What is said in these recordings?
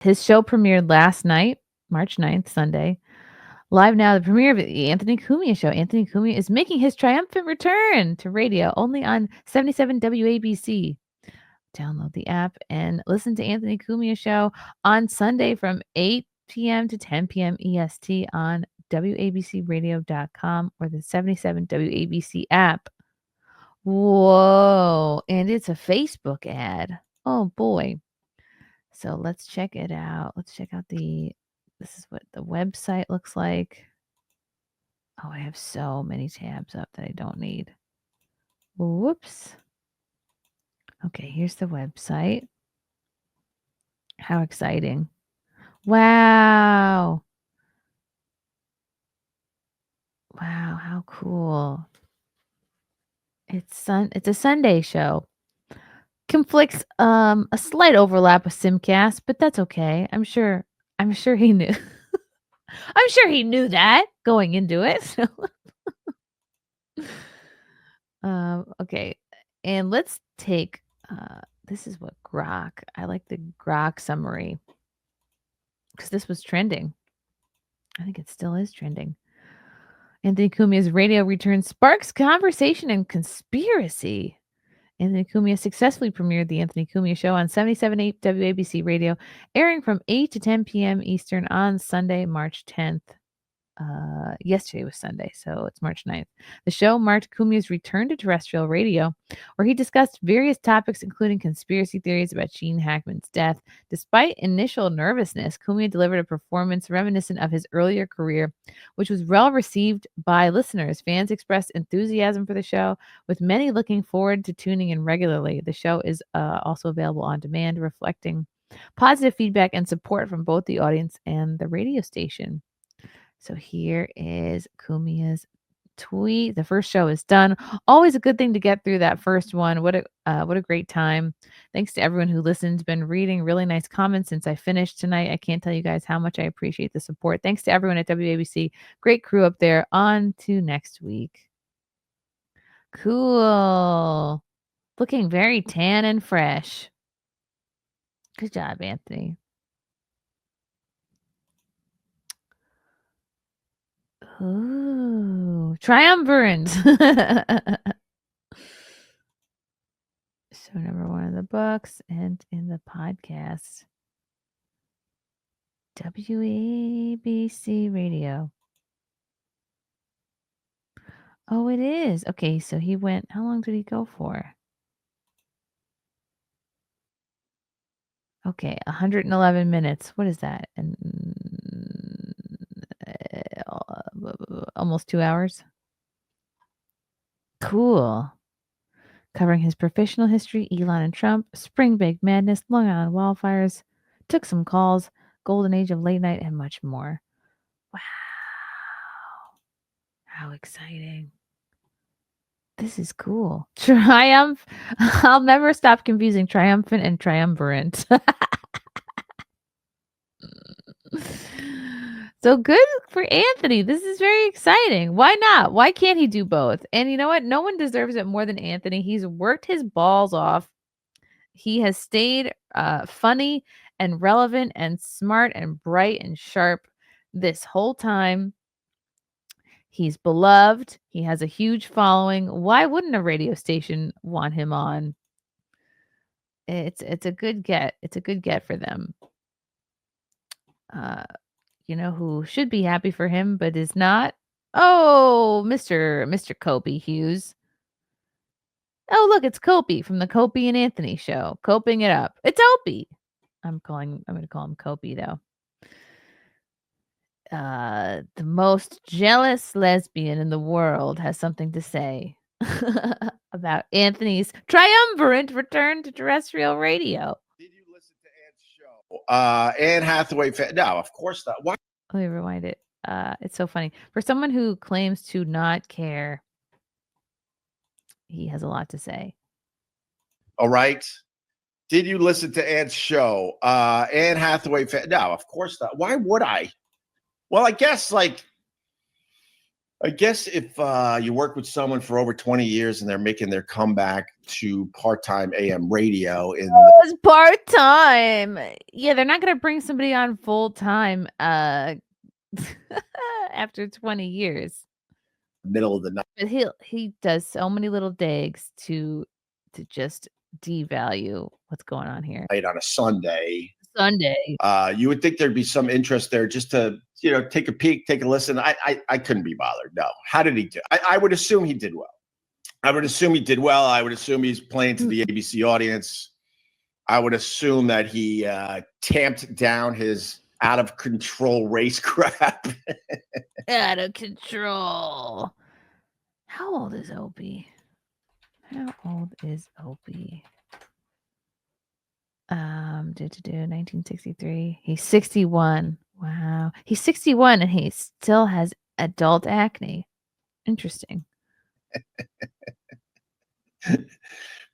His show premiered last night, March 9th, Sunday. Live now, the premiere of the Anthony Cumia show. Anthony Cumia is making his triumphant return to radio only on 77 WABC. Download the app and listen to Anthony Cumia show on Sunday from 8 p.m. to 10 p.m. EST on WABCradio.com or the 77 WABC app. Whoa. And it's a Facebook ad. Oh, boy. So let's check it out. Let's check out this is what the website looks like. Oh, I have so many tabs up that I don't need. Whoops. Okay, here's the website. How exciting. Wow. Wow, how cool. It's a Sunday show. Conflicts a slight overlap with Simcast, but that's okay. I'm sure he knew. I'm sure he knew that going into it. So. Okay. And let's take this is what Grok. I like the Grok summary because this was trending. I think it still is trending. Anthony Cumia's radio return sparks conversation and conspiracy. Anthony Cumia successfully premiered the Anthony Cumia Show on 77.8 WABC Radio, airing from 8 to 10 p.m. Eastern on Sunday, March 10th. Yesterday was Sunday, so it's March 9th. The show marked Cumia's return to terrestrial radio, where he discussed various topics, including conspiracy theories about Gene Hackman's death. Despite initial nervousness, Cumia delivered a performance reminiscent of his earlier career, which was well received by listeners. Fans expressed enthusiasm for the show, with many looking forward to tuning in regularly. The show is also available on demand, reflecting positive feedback and support from both the audience and the radio station. So here is Cumia's tweet. The first show is done. Always a good thing to get through that first one. What a great time. Thanks to everyone who listened. Been reading really nice comments since I finished tonight. I can't tell you guys how much I appreciate the support. Thanks to everyone at WABC. Great crew up there. On to next week. Cool. Looking very tan and fresh. Good job, Anthony. Ooh, triumvirate. Show number one in the books and in the podcast. WABC Radio. Oh, it is. Okay, so he went, how long did he go for? Okay, 111 minutes. What is that? And almost 2 hours. Cool. Covering his professional history, Elon and Trump, Spring Break Madness, Long Island wildfires, took some calls, golden age of late night, and much more. Wow. How exciting. This is cool. Triumph. I'll never stop confusing triumphant and triumvirate. So good for Anthony. This is very exciting. Why not? Why can't he do both? And you know what? No one deserves it more than Anthony. He's worked his balls off. He has stayed funny and relevant and smart and bright and sharp this whole time. He's beloved. He has a huge following. Why wouldn't a radio station want him on? It's a good get. It's a good get for them. You know who should be happy for him but is not? Oh, Mr. Opie Hughes. Oh, look, it's Opie from the Opie and Anthony show. Coping it up. It's Opie. I'm going to call him Opie though. The most jealous lesbian in the world has something to say about Anthony's triumvirate return to terrestrial radio. Did you listen to Ann's show? Anne Hathaway. No, of course not. Why? Let me rewind it. It's so funny. For someone who claims to not care, he has a lot to say. All right. Did you listen to Ann's show? Anne Hathaway. No, of course not. Why would I? Well, I guess like I guess if you work with someone for over 20 years and they're making their comeback to part-time AM radio in the It's part-time. Yeah, they're not gonna bring somebody on full-time after 20 years. middle of the night But he does so many little digs to just devalue what's going on here. on a Sunday, Sunday. you would think there'd be some interest there just to, take a peek, take a listen. I couldn't be bothered. No. How did he do? I would assume he did well. I would assume he did well. I would assume he's playing to the ABC audience. I would assume that he tamped down his out of control race crap. Out of control. How old is Opie? How old is Opie? 1963. He's 61. Wow. He's 61 and he still has adult acne. Interesting.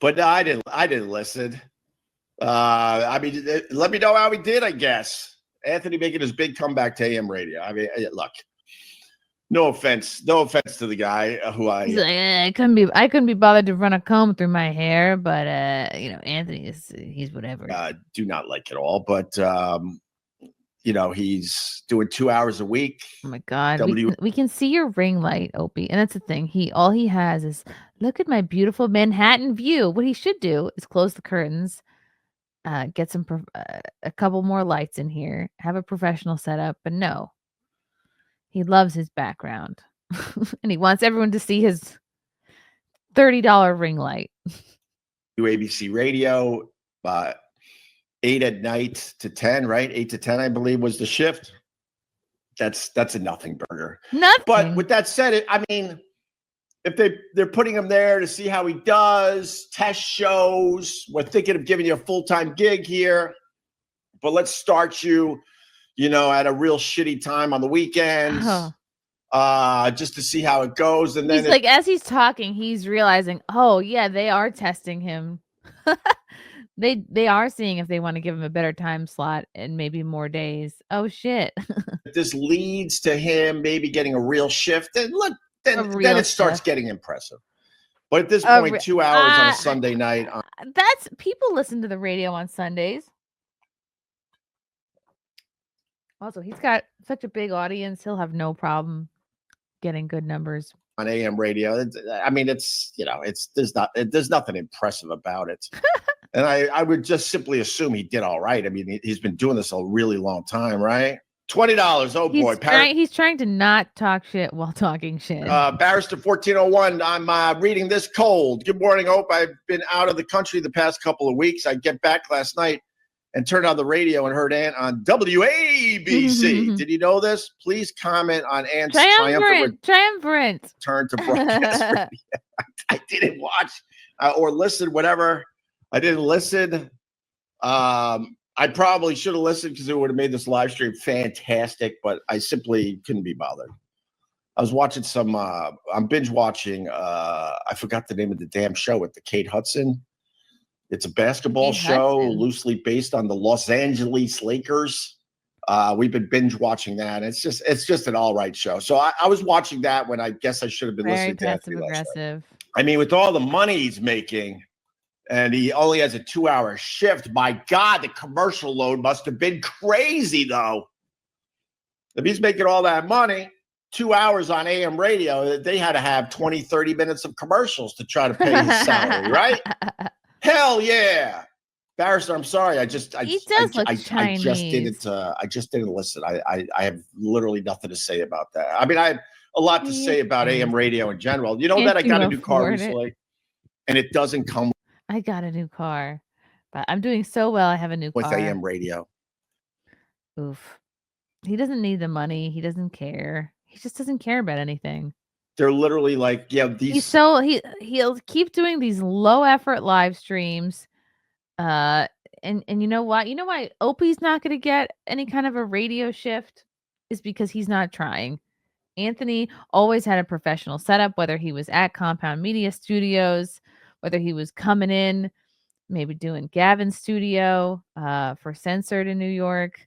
But no, I didn't listen. Let me know how he did, I guess. Anthony making his big comeback to AM radio. I mean, look, no offense to the guy who He's like, I couldn't be bothered to run a comb through my hair, but Anthony he's whatever. Do not like it all, but he's doing 2 hours a week. Oh my God, we can see your ring light, Opie, and that's the thing. All he has is look at my beautiful Manhattan view. What he should do is close the curtains, get some a couple more lights in here, have a professional setup, but no. He loves his background, and he wants everyone to see his $30 ring light. WABC radio, 8 at night to 10, right? 8 to 10, I believe, was the shift. That's a nothing burger. Nothing. But with that said, if they're putting him there to see how he does, test shows, we're thinking of giving you a full-time gig here, but let's start you, at a real shitty time on the weekends, just to see how it goes. And then he's as he's talking, he's realizing, oh yeah, they are testing him. They are seeing if they want to give him a better time slot and maybe more days. Oh shit. This leads to him maybe getting a real shift. And look, then it starts getting impressive. But at this point, 2 hours on a Sunday night. That's people listen to the radio on Sundays. Also, he's got such a big audience. He'll have no problem getting good numbers on AM radio. I mean, there's nothing impressive about it. And I would just simply assume he did all right. I mean, he's been doing this a really long time, right? $20. Oh boy. He's trying to not talk shit while talking shit. Barrister 1401. I'm reading this cold. Good morning, Hope. I've been out of the country the past couple of weeks. I get back last night and turned on the radio and heard Ant on WABC. Did you know this? Please comment on Ant's triumphant return to broadcast radio. I didn't watch or listen, whatever. I didn't listen. I probably should have listened because it would have made this live stream fantastic, but I simply couldn't be bothered. I was watching I'm binge watching, I forgot the name of the damn show with the Kate Hudson. It's a basketball show loosely based on the Los Angeles Lakers. We've been binge watching that. It's just an all right show. So I was watching that when I guess I should have been listening to Anthony last night. I mean, with all the money he's making, and he only has a 2-hour shift. My God, the commercial load must have been crazy, though. If he's making all that money, 2 hours on AM radio, they had to have 20, 30 minutes of commercials to try to pay his salary, right? Hell yeah. Barrister, I'm sorry. I just didn't listen. I have literally nothing to say about that. I mean, I have a lot to say about AM radio in general. You know that I got a new car recently, and it doesn't come. I got a new car, but I'm doing so well. I have a new car with AM radio. Oof. He doesn't need the money. He doesn't care. He just doesn't care about anything. They're literally like, yeah, these. He'll keep doing these low effort live streams. And you know what? You know why Opie's not going to get any kind of a radio shift is because he's not trying. Anthony always had a professional setup, whether he was at Compound Media Studios, whether he was coming in, maybe doing Gavin's studio for Censored in New York.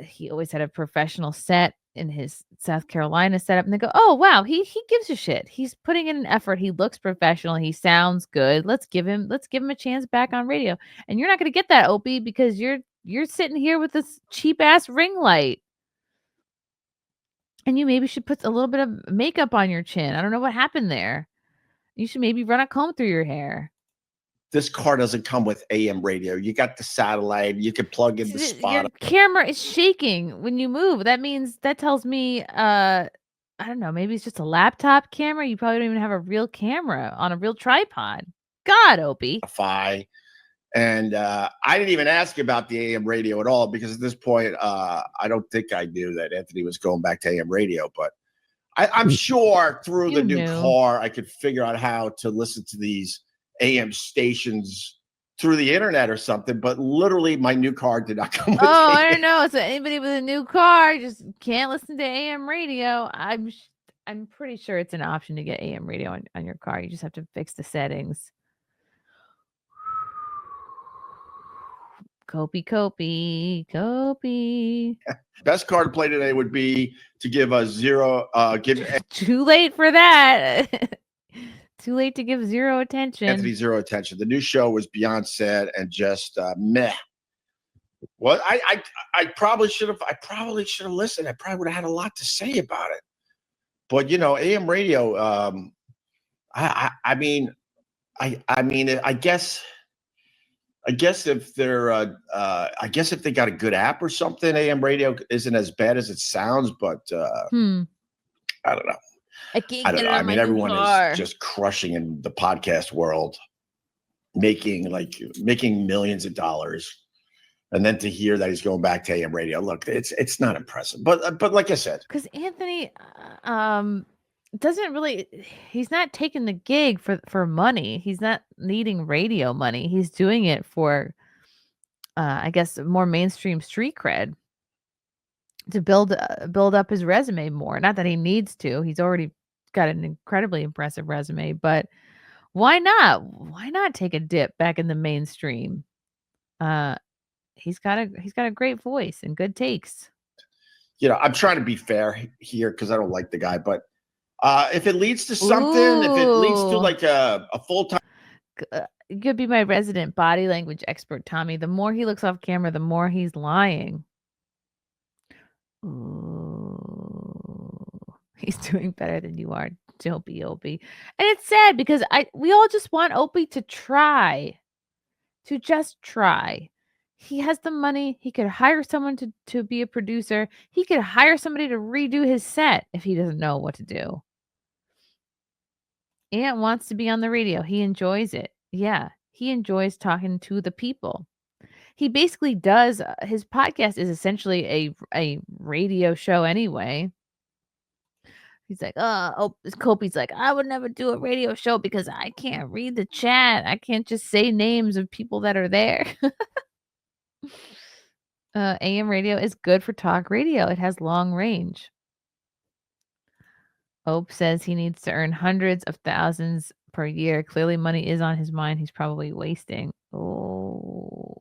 He always had a professional set in his South Carolina setup, and they go, "Oh wow, he gives a shit. He's putting in an effort. He looks professional. He sounds good. Let's give him a chance back on radio." And you're not going to get that, Opie, because you're sitting here with this cheap ass ring light. And you maybe should put a little bit of makeup on your chin. I don't know what happened there. You should maybe run a comb through your hair. This car doesn't come with AM radio. You got the satellite. You can plug in the spot. Your camera is shaking when you move. That tells me, I don't know, maybe it's just a laptop camera. You probably don't even have a real camera on a real tripod. God, Opie. And I didn't even ask about the AM radio at all, because at this point, I don't think I knew that Anthony was going back to AM radio. But I'm sure through the new car, I could figure out how to listen to these AM stations through the internet or something. But literally, my new car did not come with AM. I don't know. So anybody with a new car just can't listen to AM radio. I'm pretty sure it's an option to get AM radio on your car. You just have to fix the settings. Copy. Best car to play today would be to give a zero. Too late for that. Too late to give zero attention. Anthony zero attention. The new show was beyond sad and just meh. Well, I probably should have. Listened. I probably would have had a lot to say about it. But AM radio. I mean, I guess if they're, I guess if they got a good app or something, AM radio isn't as bad as it sounds. But I don't know. I don't know. I mean, everyone is just crushing in the podcast world, making millions of dollars, and then to hear that he's going back to AM radio. Look, it's not impressive. But like I said, because Anthony, doesn't really, he's not taking the gig for money. He's not needing radio money. He's doing it for I guess more mainstream street cred, to build up his resume more. Not that he needs to. He's already got an incredibly impressive resume, but why not take a dip back in the mainstream? He's got a great voice and good takes. I'm trying to be fair here because I don't like the guy, but if it leads to something, if it leads to like a full-time, you could be my resident body language expert, Tommy. The more he looks off camera, the more he's lying. Ooh, he's doing better than you are. Don't be Opie. And it's sad because we all just want Opie to just try. He has the money. He could hire someone to be a producer. He could hire somebody to redo his set if he doesn't know what to do. Ant wants to be on the radio. He enjoys it. Yeah, he enjoys talking to the people. He basically does. His podcast is essentially a radio show anyway. He's like, Opie's like, I would never do a radio show because I can't read the chat. I can't just say names of people that are there. AM radio is good for talk radio. It has long range. Ope says he needs to earn hundreds of thousands per year. Clearly money is on his mind. He's probably wasting. Oh,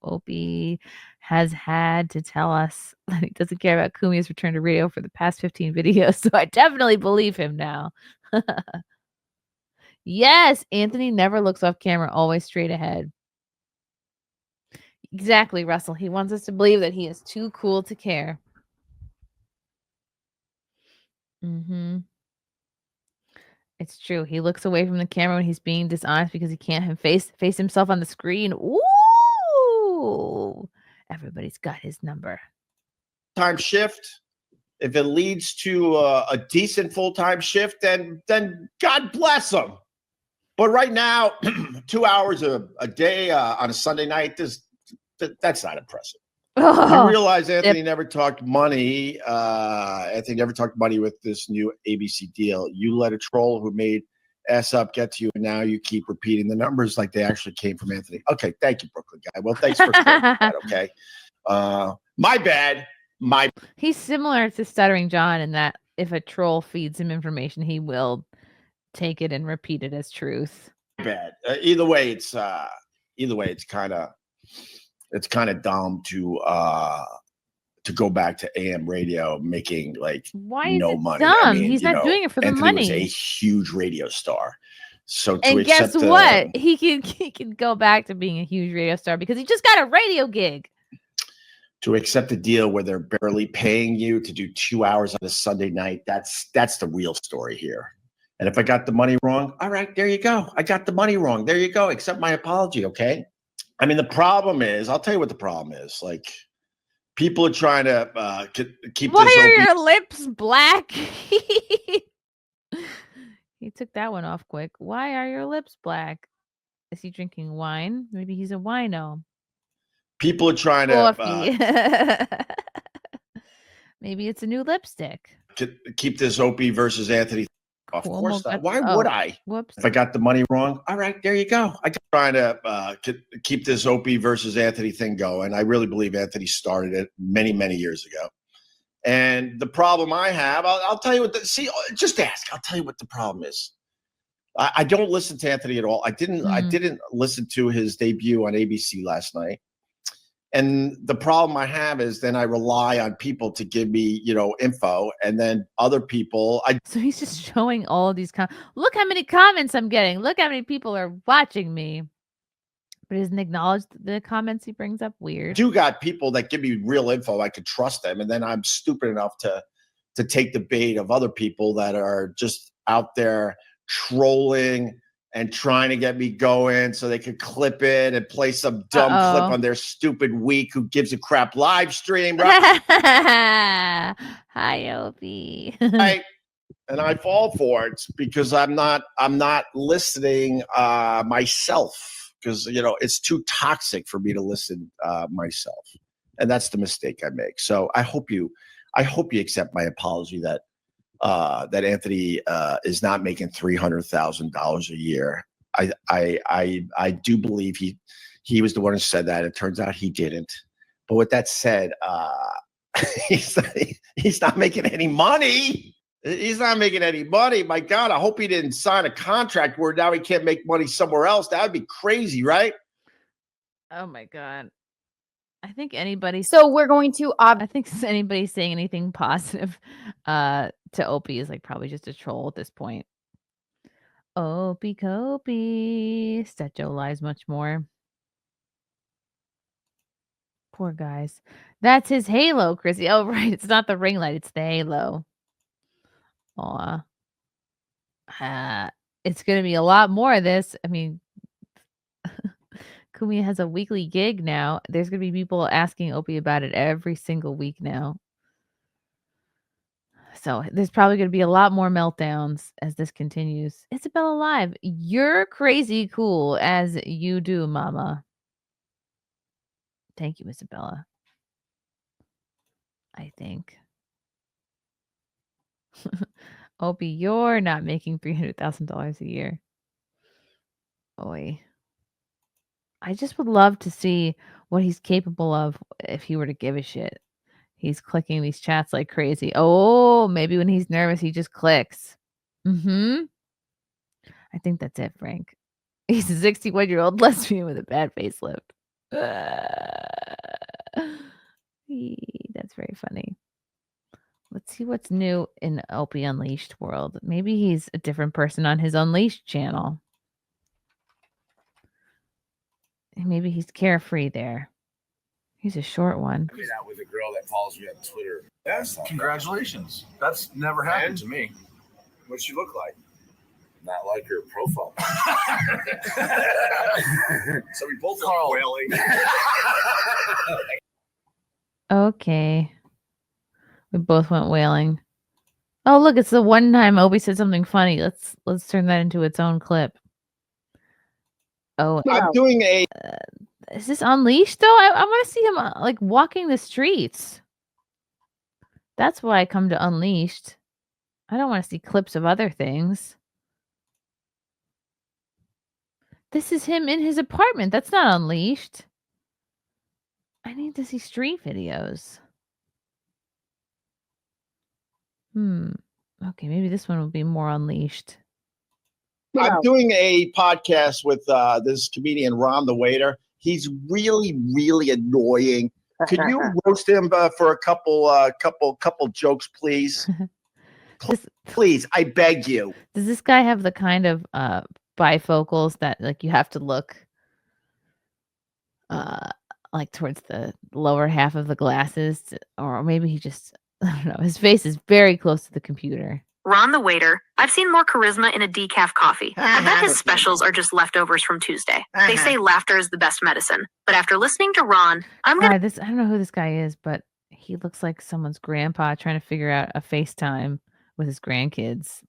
Opie has had to tell us that he doesn't care about Cumia's return to radio for the past 15 videos. So I definitely believe him now. Yes, Anthony never looks off camera, always straight ahead. Exactly, Russell. He wants us to believe that he is too cool to care. It's true. He looks away from the camera when he's being dishonest because he can't face himself on the screen. Ooh, everybody's got his number. Time shift. If it leads to a decent full-time shift, then God bless him. But right now, 2 hours a day on a Sunday night, that's not impressive. You realize Anthony never talked money. Anthony never talked money with this new ABC deal. You let a troll who made ass up get to you, and now you keep repeating the numbers like they actually came from Anthony. Okay, thank you, Brooklyn guy. Well, thanks for that. Okay, my bad. He's similar to Stuttering John in that if a troll feeds him information, he will take it and repeat it as truth. Bad. Either way, it's kind of dumb to to go back to AM radio, making like Why is no it money. dumb? I mean, He's not doing it for the Anthony was a money. huge radio star. So to And guess accept what? He can go back to being a huge radio star because he just got a radio gig. To accept a deal where they're barely paying you to do 2 hours on a Sunday night, that's the real story here. And if I got the money wrong, all right, there you go. I got the money wrong. There you go. Accept my apology, okay? I mean, the problem is, I'll tell you what the problem is. Like, people are trying to keep Why this are open. your lips black? He took that one off quick. Why are your lips black? Is he drinking wine? Maybe he's a wino. People are trying Coffee. Maybe it's a new lipstick. to keep this Opie versus Anthony. Of course not. Why would I? Whoops. If I got the money wrong, all right, there you go. I got trying to keep this Opie versus Anthony thing going. I really believe Anthony started it many, many years ago. And the problem I have, I'll tell you what. Just ask. I'll tell you what the problem is. I don't listen to Anthony at all. I didn't listen to his debut on ABC last night. And the problem I have is then I rely on people to give me, info, and then other people. So he's just showing all of these look how many comments I'm getting. Look how many people are watching me. But he doesn't acknowledge the comments he brings up. Weird. Do got people that give me real info. I could trust them, and then I'm stupid enough to take the bait of other people that are just out there trolling and trying to get me going so they could clip it and play some dumb clip on their stupid week who gives a crap live stream. Right? Hi, Opie. Right. And I fall for it because I'm not listening myself because, it's too toxic for me to listen myself. And that's the mistake I make. So I hope you accept my apology that Anthony is not making $300,000 a year. I do believe he was the one who said that. It turns out he didn't. But with that said, he's not making any money. He's not making any money. My God, I hope he didn't sign a contract where now he can't make money somewhere else. That would be crazy, right? Oh my God. I think anybody. So we're going to. I think anybody saying anything positive to Opie is like probably just a troll at this point. Opie Copie. Stetcho lies much more. Poor guys. That's his halo, Chrissy. Oh, right. It's not the ring light. It's the halo. Aw. It's going to be a lot more of this. I mean, Cumia has a weekly gig now. There's going to be people asking Opie about it every single week now. So there's probably going to be a lot more meltdowns as this continues. Isabella Live, you're crazy cool as you do, mama. Thank you, Isabella. I think. Opie, you're not making $300,000 a year. Oy. I just would love to see what he's capable of if he were to give a shit. He's clicking these chats like crazy. Oh, maybe when he's nervous, he just clicks. I think that's it, Frank. He's a 61-year-old lesbian with a bad facelift. That's very funny. Let's see what's new in Opie Unleashed world. Maybe he's a different person on his Unleashed channel. Maybe he's carefree there. He's a short one. I made out with a girl that follows me on Twitter. Yes, congratulations. That's never happened to me. What'd she look like? Not like her profile. So we both are wailing. Okay. We both went wailing. Oh, look, it's the one time Opie said something funny. Let's turn that into its own clip. Oh, I'm doing a. Is this Unleashed though? I want to see him like walking the streets. That's why I come to Unleashed. I don't want to see clips of other things. This is him in his apartment. That's not Unleashed. I need to see street videos. Okay, maybe this one will be more Unleashed. I'm doing a podcast with this comedian, Ron the Waiter. He's really, really annoying. Could you roast him for a couple jokes, please? Please, I beg you. Does this guy have the kind of bifocals that like you have to look like towards the lower half of the glasses, or maybe he just I don't know. His face is very close to the computer. Ron the waiter. I've seen more charisma in a decaf coffee. I bet his specials are just leftovers from Tuesday. They say laughter is the best medicine. But after listening to Ron, I don't know who this guy is, but he looks like someone's grandpa trying to figure out a FaceTime with his grandkids.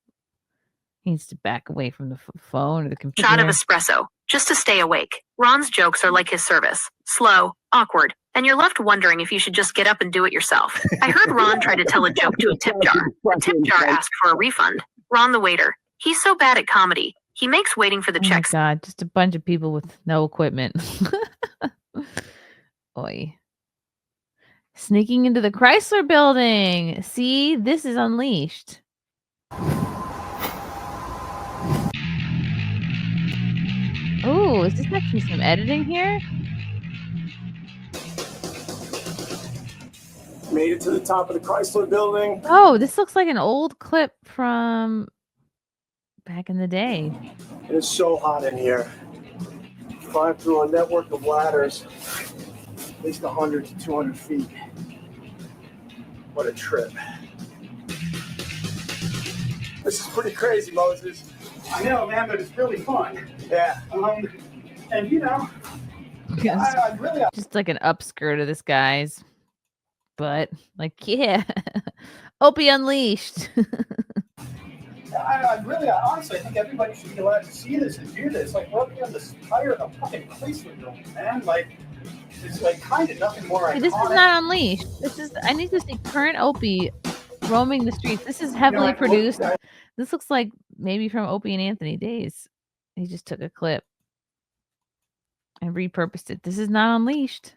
He needs to back away from the phone or the computer. Shot of espresso, just to stay awake. Ron's jokes are like his service. Slow, awkward, and you're left wondering if you should just get up and do it yourself. I heard Ron try to tell a joke to a tip jar. The tip jar asked for a refund. Ron the waiter. He's so bad at comedy. He makes waiting for the checks. Oh my God, just a bunch of people with no equipment. Oy. Sneaking into the Chrysler building. See, this is Unleashed. Oh, is this actually some editing here? Made it to the top of the Chrysler building. Oh, this looks like an old clip from back in the day. It is so hot in here. Climb through a network of ladders, at least 100 to 200 feet. What a trip. This is pretty crazy, Moses. I know, man, but it's really fun. Yeah. And you know, I really just like an upskirt of this guy's butt. Like, yeah, Opie Unleashed. I honestly think everybody should be allowed to see this and do this. Like, we're up here on this tire of fucking Chrysler building, man. Like, it's like kind of nothing more. Hey, this is not Unleashed. I need to see current Opie roaming the streets. This is heavily produced. This looks like maybe from Opie and Anthony days. He just took a clip and repurposed it. This is not Unleashed.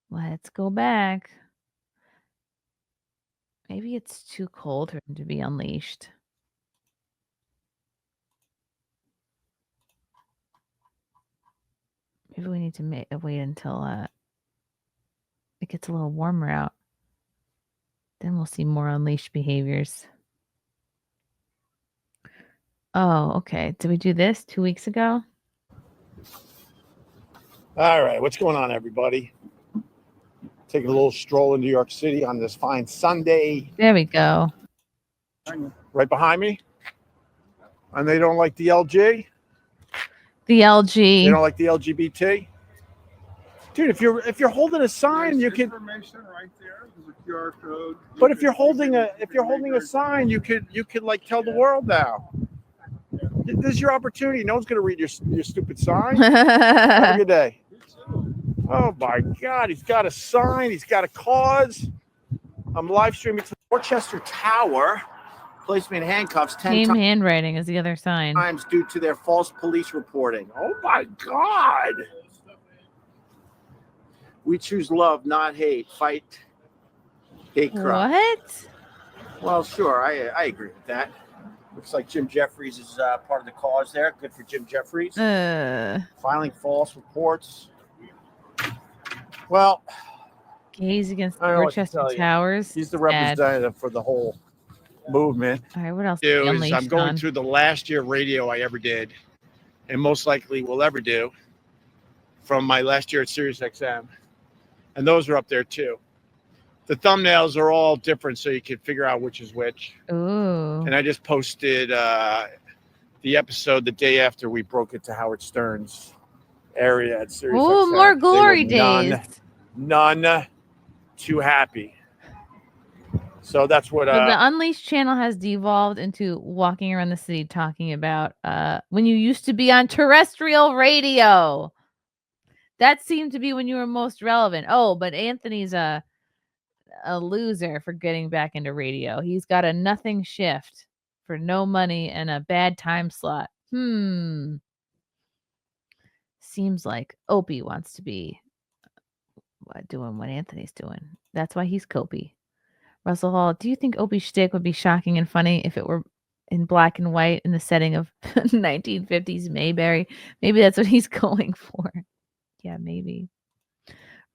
Let's go back. Maybe it's too cold for him to be unleashed. Maybe we need to wait until it gets a little warmer out. Then we'll see more unleashed behaviors. Oh, okay. Did we do this 2 weeks ago? All right. What's going on, everybody? Taking a little stroll in New York City on this fine Sunday. There we go. Right behind me. And they don't like the LG. The LG. They don't like the LGBT. Dude, if you're holding a sign, you can. Information right there. There's a QR code. But if you're holding a sign, you could like tell the world now. This is your opportunity. No one's gonna read your stupid sign. Have a good day. Oh my God, he's got a sign. He's got a cause. I'm live streaming to the Dorchester Tower. Placed me in handcuffs 10 Same times. handwriting as the other sign. Times due to their false police reporting. Oh my God. We choose love, not hate. Fight hate crime. What? Well, sure. I agree with that. Looks like Jim Jeffries is part of the cause there. Good for Jim Jeffries. Filing false reports. Well, gays against I don't know what to Dorchester tell you. Towers. He's the representative for the whole movement. All right, what else? I'm going through the last year radio I ever did, and most likely will ever do, from my last year at Sirius XM. And those are up there too. The thumbnails are all different, so you can figure out which is which. Ooh. And I just posted the episode the day after we broke into Howard Stern's area at Sirius XM. Ooh, more glory days. None too happy. So that's what. So the Unleashed channel has devolved into walking around the city talking about when you used to be on terrestrial radio. That seemed to be when you were most relevant. Oh, but Anthony's a loser for getting back into radio. He's got a nothing shift for no money and a bad time slot. Seems like Opie wants to be doing what Anthony's doing. That's why he's Copey. Russell Hall, do you think Opie's shtick would be shocking and funny if it were in black and white in the setting of 1950s Mayberry? Maybe that's what he's going for. Yeah, maybe.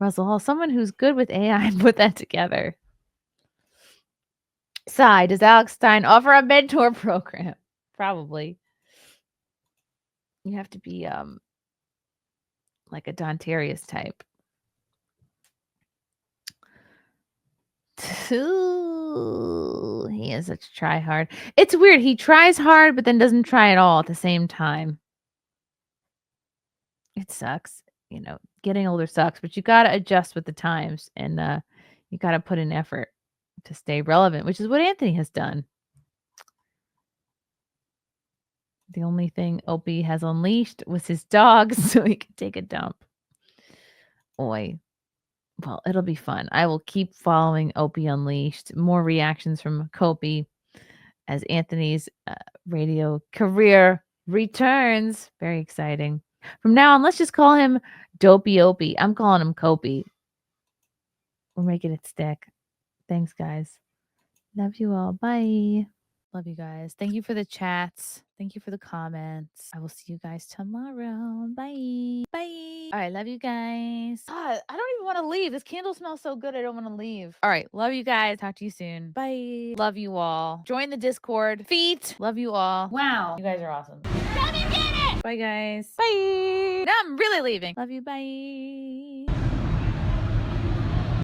Russell Hall, someone who's good with AI, put that together. Sigh, does Alex Stein offer a mentor program? Probably. You have to be like a Dontarius type. Ooh, he is such a try hard. It's weird. He tries hard, but then doesn't try at all at the same time. It sucks. You know, getting older sucks, but you got to adjust with the times and you got to put in effort to stay relevant, which is what Anthony has done. The only thing Opie has unleashed was his dog so he could take a dump. Oi. Well, it'll be fun. I will keep following Opie Unleashed. More reactions from Copy as Anthony's radio career returns. Very exciting. From now on, let's just call him Dopey Opie. I'm calling him Copy. We're making it stick. Thanks, guys. Love you all. Bye. Love you guys. Thank you for the chats. Thank you for the comments. I will see you guys tomorrow. Bye. Bye. All right. Love you guys. God, I don't even want to leave. This candle smells so good. I don't want to leave. All right. Love you guys. Talk to you soon. Bye. Love you all. Join the Discord. Feet. Love you all. Wow. You guys are awesome. Bye, guys. Bye. Now I'm really leaving. Love you. Bye.